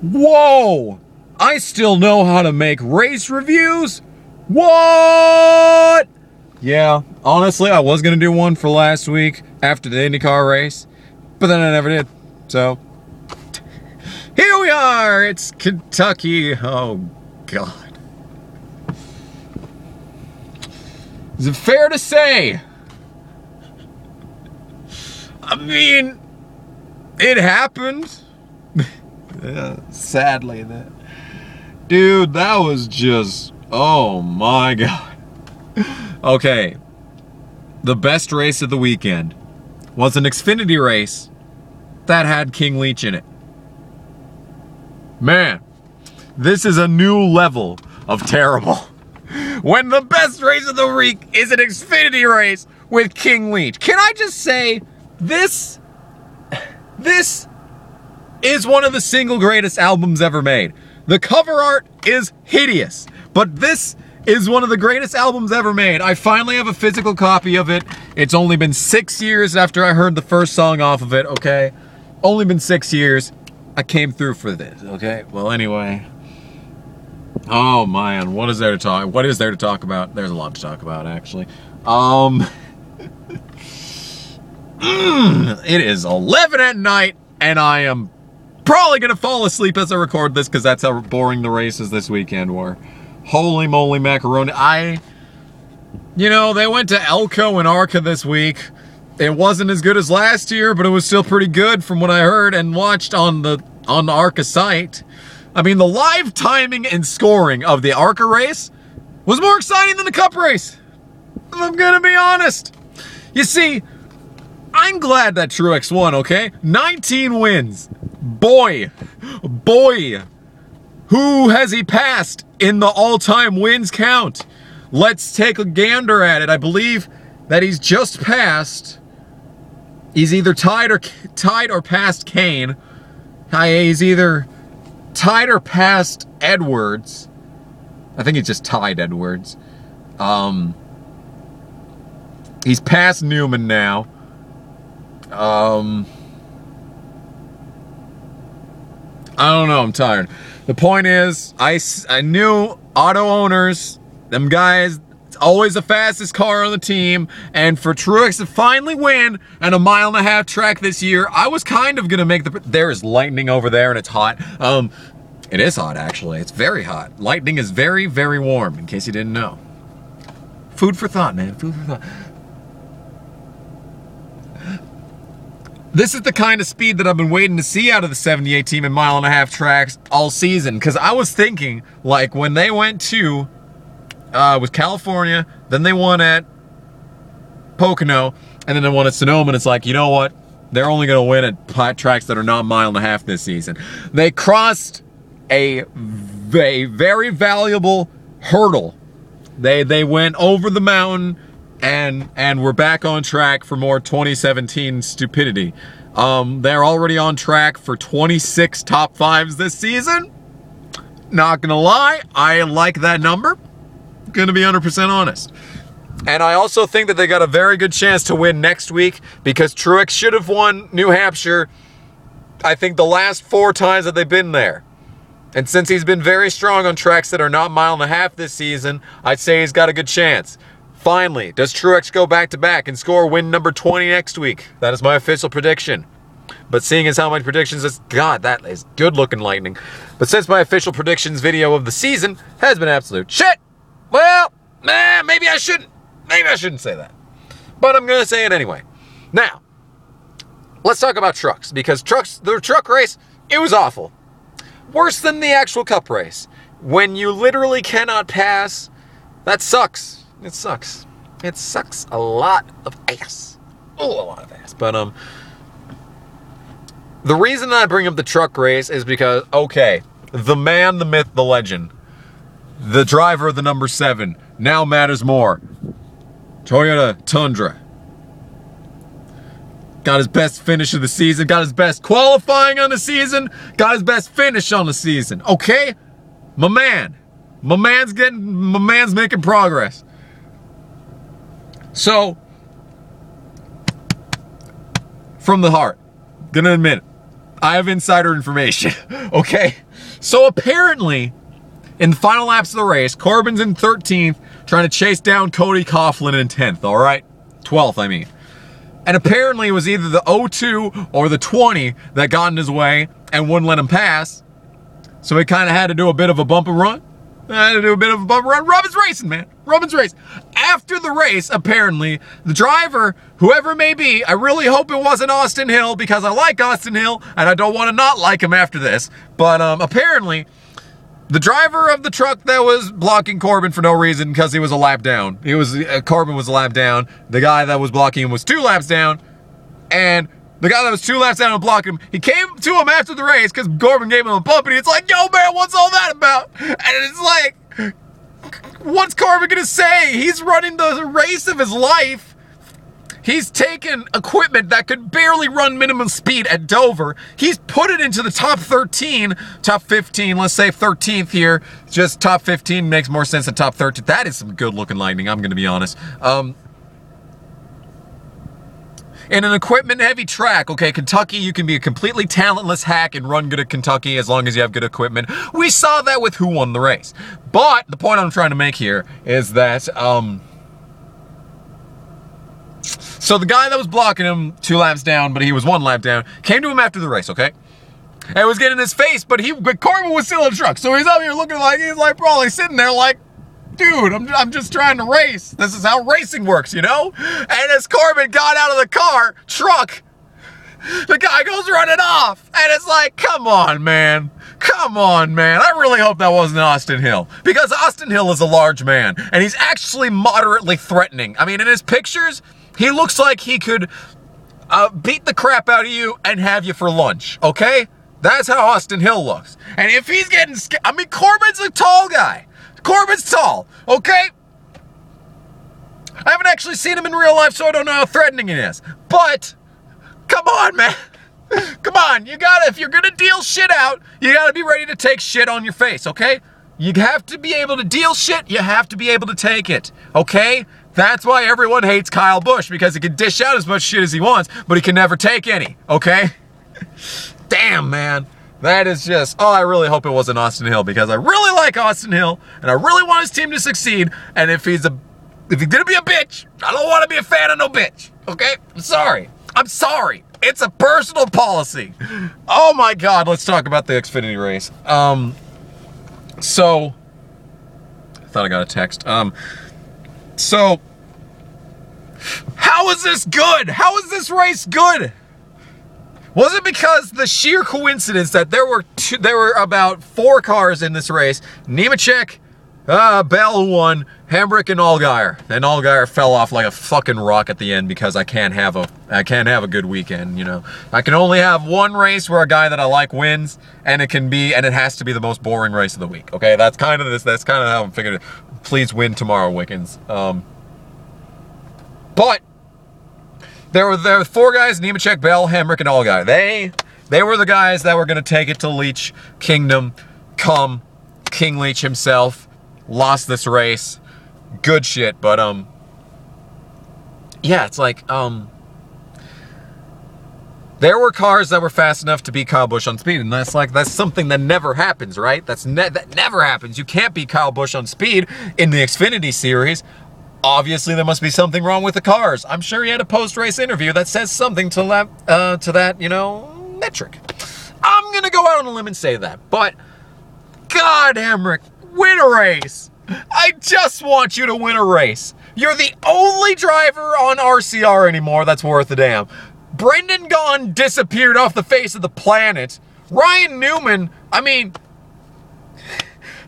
Whoa! I still know how to make race reviews? What? Yeah, honestly, I was gonna do one for last week after the IndyCar race, but then I never did. So, here we are, it's Kentucky. Oh, God. Is it fair to say? I mean, it happened. Sadly, dude, that was just, oh my God. Okay, the best race of the weekend was an Xfinity race that had King Leach in it. Man, this is a new level of terrible. When the best race of the week is an Xfinity race with King Leach. Can I just say, this is one of the single greatest albums ever made. The cover art is hideous, but this is one of the greatest albums ever made. I finally have a physical copy of it. It's only been 6 years after I heard the first song off of it, okay? Only been 6 years. I came through for this, okay? Well, anyway. Oh, man, what is there to talk about? There's a lot to talk about, actually. It is 11 at night, and I am probably gonna fall asleep as I record this because that's how boring the races this weekend were. Holy moly macaroni. You know, they went to Elko and Arca this week. It wasn't as good as last year, but it was still pretty good from what I heard and watched on the Arca site. I mean, the live timing and scoring of the Arca race was more exciting than the Cup race. I'm gonna be honest. You see, I'm glad that Truex won, okay? 19 wins. Boy, who has he passed in the all-time wins count? Let's take a gander at it. I believe that he's just passed. He's either tied or passed Kane. He's either tied or passed Edwards. I think he's just tied Edwards. He's past Newman now. I don't know, I'm tired. The point is, I knew auto owners, them guys, it's always the fastest car on the team, and for Truex to finally win at a 1.5 mile track this year, I was kind of gonna make there is lightning over there and it's hot. It is hot, actually. It's very hot. Lightning is very, very warm, in case you didn't know. Food for thought, man, food for thought. This is the kind of speed that I've been waiting to see out of the 78 team in 1.5 mile tracks all season. Because I was thinking, like, when they went to, with California, then they won at Pocono, and then they won at Sonoma, and it's like, you know what? They're only going to win at tracks that are not 1.5 miles this season. They crossed a very valuable hurdle. They went over the mountain, and we're back on track for more 2017 stupidity. They're already on track for 26 top 5s this season. Not gonna lie, I like that number. Gonna be 100% honest. And I also think that they got a very good chance to win next week because Truex should have won New Hampshire, I think, the last 4 times that they've been there. And since he's been very strong on tracks that are not 1.5 miles this season, I'd say he's got a good chance. Finally, does Truex go back-to-back and score win number 20 next week? That is my official prediction. But seeing as how many predictions is, God, that is good-looking lightning. But since my official predictions video of the season has been absolute shit, well, maybe I shouldn't. Maybe I shouldn't say that. But I'm gonna say it anyway. Now, let's talk about trucks, because the truck race, it was awful. Worse than the actual Cup race. When you literally cannot pass, that sucks. It sucks. It sucks a lot of ass. Oh, a lot of ass. But, the reason I bring up the truck race is because, okay, the man, the myth, the legend, the driver of the number 7, now matters more. Toyota Tundra. Got his best finish of the season, got his best qualifying on the season, got his best finish on the season. Okay? My man's making progress. So, from the heart, gonna admit it, I have insider information, okay? So apparently, in the final laps of the race, Corbin's in 13th, trying to chase down Cody Coughlin in 10th, all right? 12th, I mean. And apparently it was either the 02 or the 20 that got in his way and wouldn't let him pass. So he kind of had to do a bit of a bump and run. Robin's racing, man. Robin's racing. After the race, apparently, the driver, whoever it may be, I really hope it wasn't Austin Hill, because I like Austin Hill, and I don't want to not like him after this. But apparently, the driver of the truck that was blocking Corbin for no reason, because he was a lap down. Corbin was a lap down. The guy that was blocking him was 2 laps down. And the guy that was 2 laps down and blocking him, he came to him after the race because Corbin gave him a bump, and it's like, yo, man, what's all that about? And it's like, what's Corbin gonna say? He's running the race of his life. He's taken equipment that could barely run minimum speed at Dover. He's put it into the top 13, top 15, let's say 13th here. Just top 15 makes more sense than top 13. That is some good looking lightning, I'm gonna be honest. In an equipment-heavy track, okay, Kentucky, you can be a completely talentless hack and run good at Kentucky as long as you have good equipment. We saw that with who won the race. But the point I'm trying to make here is that, so the guy that was blocking him 2 laps down, but he was 1 lap down, came to him after the race, okay? And was getting in his face, but Corbin was still in the truck. So he's out here looking like, he's like probably sitting there like, dude, I'm just trying to race. This is how racing works, you know? And as Corbin got out of the truck, the guy goes running off. And it's like, come on, man. Come on, man. I really hope that wasn't Austin Hill. Because Austin Hill is a large man. And he's actually moderately threatening. I mean, in his pictures, he looks like he could beat the crap out of you and have you for lunch, okay? That's how Austin Hill looks. And if he's getting scared, I mean, Corbin's a tall guy. Corbin's tall, okay? I haven't actually seen him in real life, so I don't know how threatening he is. But, come on, man. Come on, if you're gonna deal shit out, you gotta be ready to take shit on your face, okay? You have to be able to deal shit, you have to be able to take it, okay? That's why everyone hates Kyle Busch, because he can dish out as much shit as he wants, but he can never take any, okay? Damn, man. That is just, oh, I really hope it wasn't Austin Hill, because I really like Austin Hill, and I really want his team to succeed, and if he's gonna be a bitch, I don't want to be a fan of no bitch, okay? I'm sorry. I'm sorry. It's a personal policy. Oh my God, let's talk about the Xfinity race. So, I thought I got a text. So, how is this good? How is this race good? Was it because the sheer coincidence that there were about 4 cars in this race? Nemechek, Bell won, Hamrick and Allgaier. And Allgaier fell off like a fucking rock at the end because I can't have a good weekend, you know. I can only have one race where a guy that I like wins, and it has to be the most boring race of the week. Okay, that's kind of how I'm figuring it. Please win tomorrow, Wickens. But there were 4 guys: Nemechek, Bell, Hamrick, and Allgaier. They were the guys that were going to take it to Leech Kingdom. King Leech himself lost this race. Good shit, but yeah, it's like there were cars that were fast enough to beat Kyle Busch on speed, and that's something that never happens, right? That never happens. You can't beat Kyle Busch on speed in the Xfinity series. Obviously, there must be something wrong with the cars. I'm sure he had a post-race interview that says something to that, you know, metric. I'm gonna go out on a limb and say that, but God, Hamrick, win a race. I just want you to win a race. You're the only driver on RCR anymore that's worth a damn. Brendan Gaughan disappeared off the face of the planet. Ryan Newman, I mean,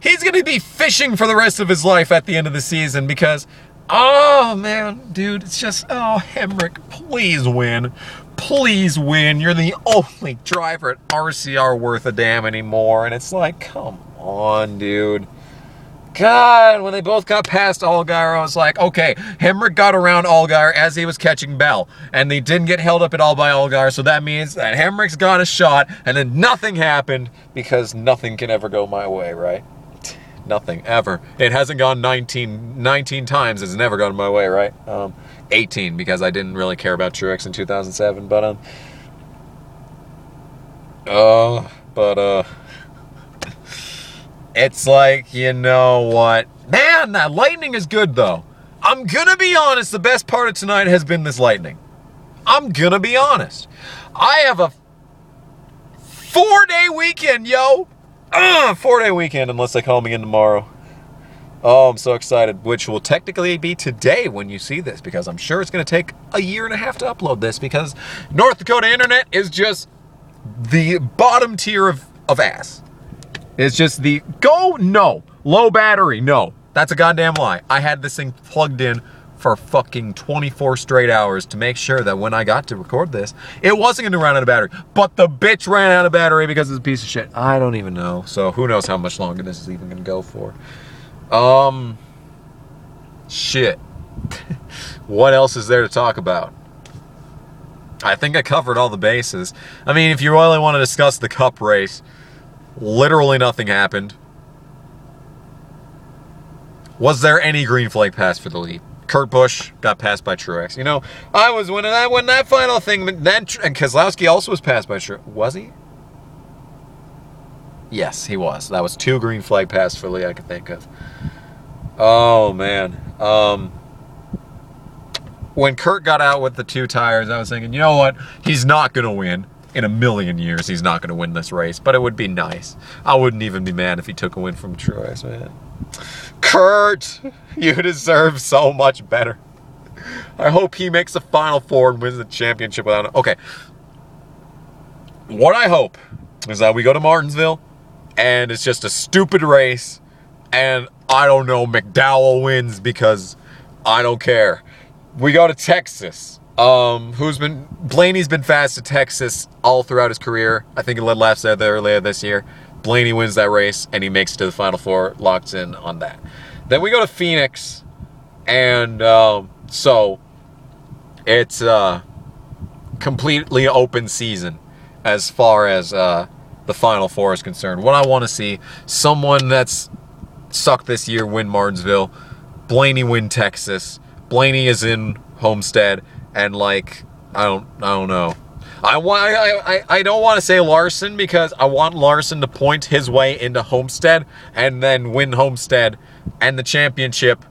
he's going to be fishing for the rest of his life at the end of the season because, oh man, dude, it's just, oh, Hamrick, please win. Please win. You're the only driver at RCR worth a damn anymore. And it's like, come on, dude. God, when they both got past Allgaier, I was like, okay, Hamrick got around Allgaier as he was catching Bell, and they didn't get held up at all by Allgaier, so that means that Hamrick's got a shot, and then nothing happened, because nothing can ever go my way, right? Nothing, ever. It hasn't gone 19 times, it's never gone my way, right? 18, because I didn't really care about Truex in 2007, but, it's like, you know what? Man, that lightning is good, though. I'm gonna be honest, the best part of tonight has been this lightning. I'm gonna be honest. I have a 4-day weekend, yo. 4-day weekend, unless they call me in tomorrow. Oh, I'm so excited, which will technically be today when you see this, because I'm sure it's going to take a year and a half to upload this, because North Dakota internet is just the bottom tier of ass. It's just the no, low battery, no. That's a goddamn lie. I had this thing plugged in for fucking 24 straight hours to make sure that when I got to record this, it wasn't going to run out of battery. But the bitch ran out of battery because it's a piece of shit. I don't even know. So who knows how much longer this is even going to go for. Shit. What else is there to talk about? I think I covered all the bases. I mean, if you really want to discuss the cup race, literally nothing happened. Was there any green flag pass for the lead? Kurt Busch got passed by Truex. You know, I was when that final thing, then and Keselowski also was passed by Truex. Was he? Yes, he was. That was 2 green flag passes for Lee I could think of. Oh, man. When Kurt got out with the 2 tires, I was thinking, you know what? He's not going to win. In a million years, he's not going to win this race. But it would be nice. I wouldn't even be mad if he took a win from Truex, man. Kurt, you deserve so much better. I hope he makes the Final Four and wins the championship without it. Okay. What I hope is that we go to Martinsville, and it's just a stupid race, and I don't know, McDowell wins because I don't care. We go to Texas. Blaney's been fast at Texas all throughout his career. I think he led laps there earlier this year. Blaney wins that race, and he makes it to the Final Four, locked in on that. Then we go to Phoenix, and so it's a completely open season as far as the Final Four is concerned. What I want to see, someone that's sucked this year win Martinsville, Blaney win Texas, Blaney is in Homestead, and like, I don't know. I don't want to say Larson because I want Larson to point his way into Homestead and then win Homestead and the championship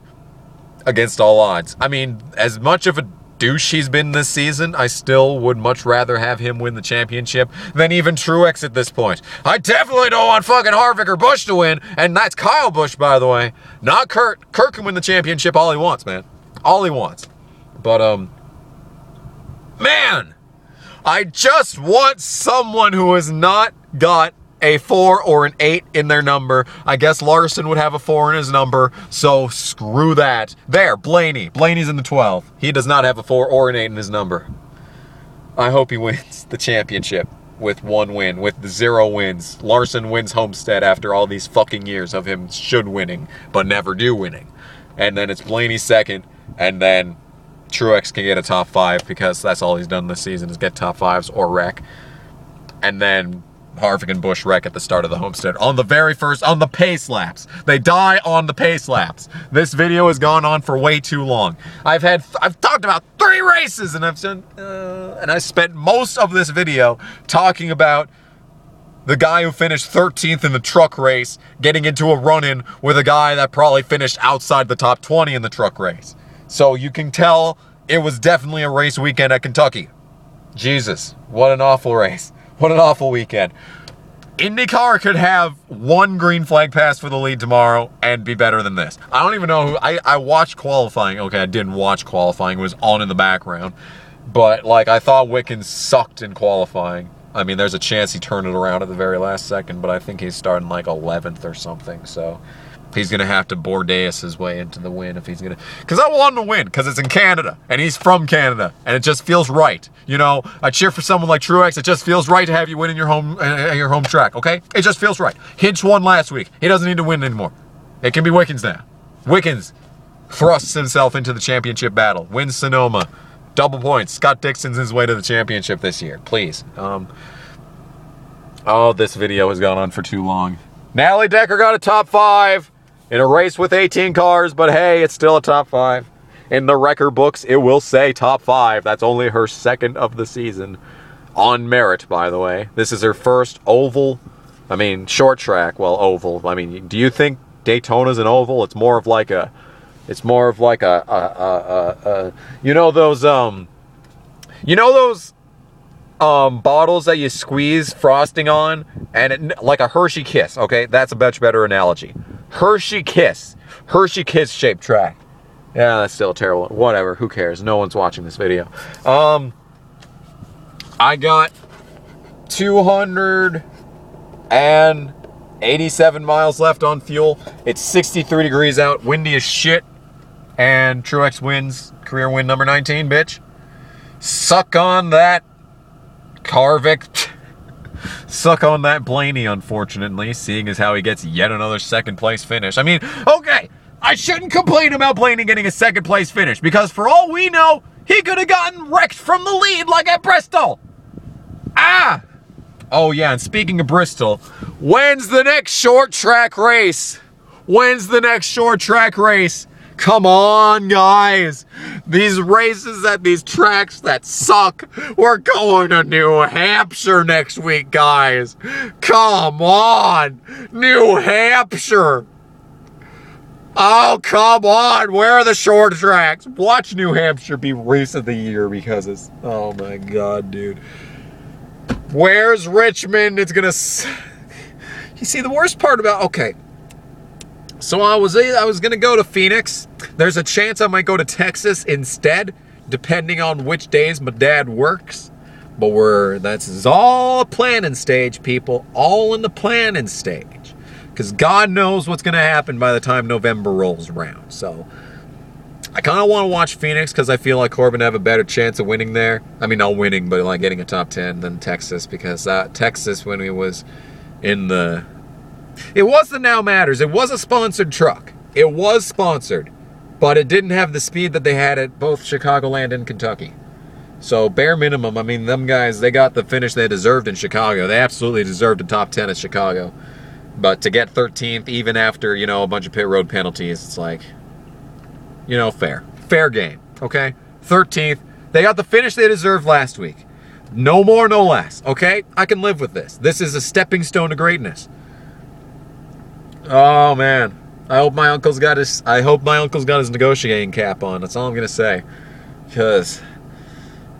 against all odds. I mean, as much of a douche he's been this season, I still would much rather have him win the championship than even Truex at this point. I definitely don't want fucking Harvick or Busch to win, and that's Kyle Busch, by the way. Not Kurt. Kurt can win the championship all he wants, man. All he wants. But, man, I just want someone who has not got a 4 or an 8 in their number. I guess Larson would have a 4 in his number, so screw that. There, Blaney. Blaney's in the 12. He does not have a 4 or an 8 in his number. I hope he wins the championship with 1 win, with 0 wins. Larson wins Homestead after all these fucking years of him should winning, but never do winning. And then it's Blaney second, and then Truex can get a top 5 because that's all he's done this season is get top 5s or wreck. And then Harvick and Busch wreck at the start of the Homestead on the very first, on the pace laps. They die on the pace laps. This video has gone on for way too long. I've talked about 3 races, and I spent most of this video talking about the guy who finished 13th in the truck race getting into a run-in with a guy that probably finished outside the top 20 in the truck race. So you can tell it was definitely a race weekend at Kentucky. Jesus, what an awful race. What an awful weekend. IndyCar could have 1 green flag pass for the lead tomorrow and be better than this. I don't even know who. I watched qualifying. Okay, I didn't watch qualifying. It was on in the background. But, like, I thought Wickens sucked in qualifying. I mean, there's a chance he turned it around at the very last second, but I think he's starting, like, 11th or something, so he's going to have to Bordeaux his way into the win if he's going to... Because I want him to win, because it's in Canada, and he's from Canada, and it just feels right. You know, I cheer for someone like Truex. It just feels right to have you win in your home track, okay? It just feels right. Hinch won last week. He doesn't need to win anymore. It can be Wickens now. Wickens thrusts himself into the championship battle. Wins Sonoma. Double points. Scott Dixon's his way to the championship this year. Please. Oh, this video has gone on for too long. Natalie Decker got a top 5 in a race with 18 cars, but hey, it's still a top 5. In the record books, it will say top 5. That's only her 2nd of the season. On merit, by the way. This is her first oval I mean, short track, well, oval. I mean, do you think Daytona's an oval? It's more of like a, you know those bottles that you squeeze frosting on, and it, like a Hershey Kiss, okay? That's a much better analogy. Hershey Kiss shaped track. Yeah, that's still terrible. Whatever, who cares? No one's watching this video. I got 287 miles left on fuel. It's 63 degrees out, windy as shit, and Truex wins, career win number 19, bitch. Suck on that, Carvick. Suck on that Blaney, unfortunately, seeing as how he gets yet another second place finish. I mean, okay, I shouldn't complain about Blaney getting a second place finish, because for all we know, he could have gotten wrecked from the lead like at Bristol. Ah! Oh yeah, and speaking of Bristol, when's the next short track race? When's the next short track race? Come on, guys. These races at these tracks that suck. We're going to New Hampshire next week, guys. Come on. New Hampshire. Oh, come on. Where are the short tracks? Watch New Hampshire be race of the year because it's... Oh, my God, dude. Where's Richmond? It's going to... You see, the worst part about... Okay. So I was going to go to Phoenix. There's a chance I might go to Texas instead, depending on which days my dad works. But that's all a planning stage, people. All in the planning stage. Because God knows what's going to happen by the time November rolls around. So I kind of want to watch Phoenix because I feel like Corbin have a better chance of winning there. I mean, not winning, but like getting a top 10 than Texas. Because Texas, when he was in the... It was the Now Matters. It was a sponsored truck. It was sponsored. But it didn't have the speed that they had at both Chicagoland and Kentucky. So bare minimum, I mean, them guys, they got the finish they deserved in Chicago. They absolutely deserved a top 10 at Chicago. But to get 13th, even after, you know, a bunch of pit road penalties, it's like, you know, fair. Fair game, okay? 13th. They got the finish they deserved last week. No more, no less, okay? I can live with this. This is a stepping stone to greatness. Oh, man. I hope my uncle's got his negotiating cap on. That's all I'm going to say. Because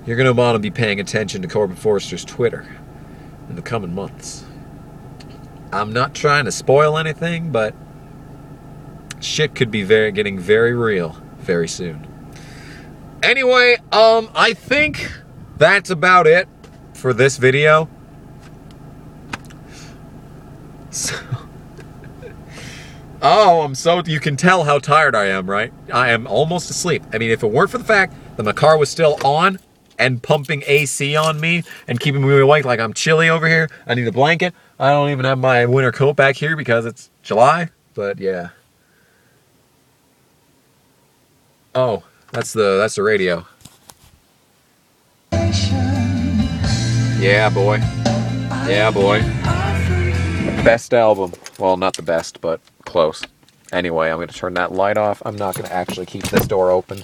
you're going to want to be paying attention to Corbin Forrester's Twitter in the coming months. I'm not trying to spoil anything, but shit could be getting very real very soon. Anyway, I think that's about it for this video. So, you can tell how tired I am, right? I am almost asleep. I mean, if it weren't for the fact that my car was still on and pumping AC on me and keeping me awake like I'm chilly over here, I need a blanket. I don't even have my winter coat back here because it's July, but yeah. Oh, that's the radio. Yeah, boy. Yeah, boy. Best album. Well, not the best, but close. Anyway, I'm going to turn that light off. I'm not going to actually keep this door open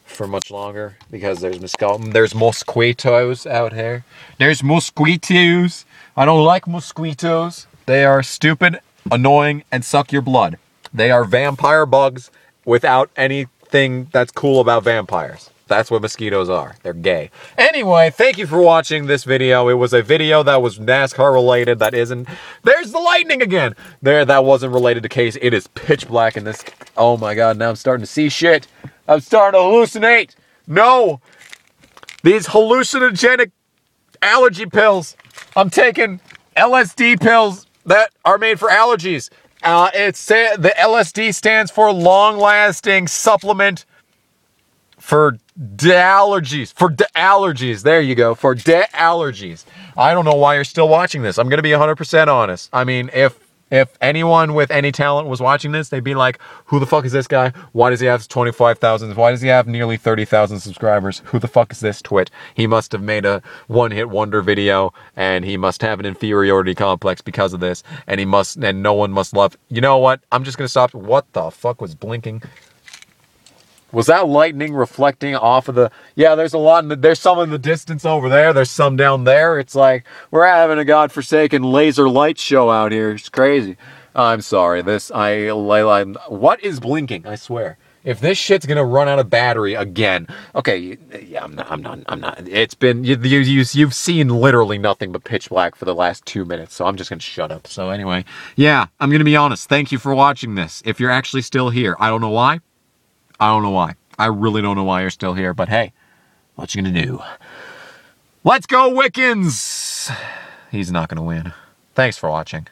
for much longer because there's mosquitoes out here. There's mosquitoes. I don't like mosquitoes. They are stupid, annoying, and suck your blood. They are vampire bugs without anything that's cool about vampires. That's what mosquitoes are. They're gay. Anyway, thank you for watching this video. It was a video that was NASCAR related. That isn't... There's the lightning again. That wasn't related to case. It is pitch black in this... Oh my God, now I'm starting to see shit. I'm starting to hallucinate. No. These hallucinogenic allergy pills. I'm taking LSD pills that are made for allergies. The LSD stands for long-lasting supplement for allergies. For allergies. There you go. For allergies. I don't know why you're still watching this. I'm going to be 100% honest. I mean, if anyone with any talent was watching this, they'd be like, who the fuck is this guy? Why does he have 25,000? Why does he have nearly 30,000 subscribers? Who the fuck is this twit? He must have made a one-hit wonder video, and he must have an inferiority complex because of this, and no one must love... You know what? I'm just going to stop. What the fuck was blinking? Was that lightning reflecting off of the... Yeah, there's a lot. There's some in the distance over there. There's some down there. It's like we're having a godforsaken laser light show out here. It's crazy. I'm sorry. What is blinking? I swear. If this shit's gonna run out of battery again, okay, yeah, I'm not. It's been you've seen literally nothing but pitch black for the last 2 minutes, so I'm just gonna shut up. So anyway, yeah, I'm gonna be honest. Thank you for watching this. If you're actually still here, I don't know why. I really don't know why you're still here, but hey, what you gonna do? Let's go, Wickens! He's not gonna win. Thanks for watching.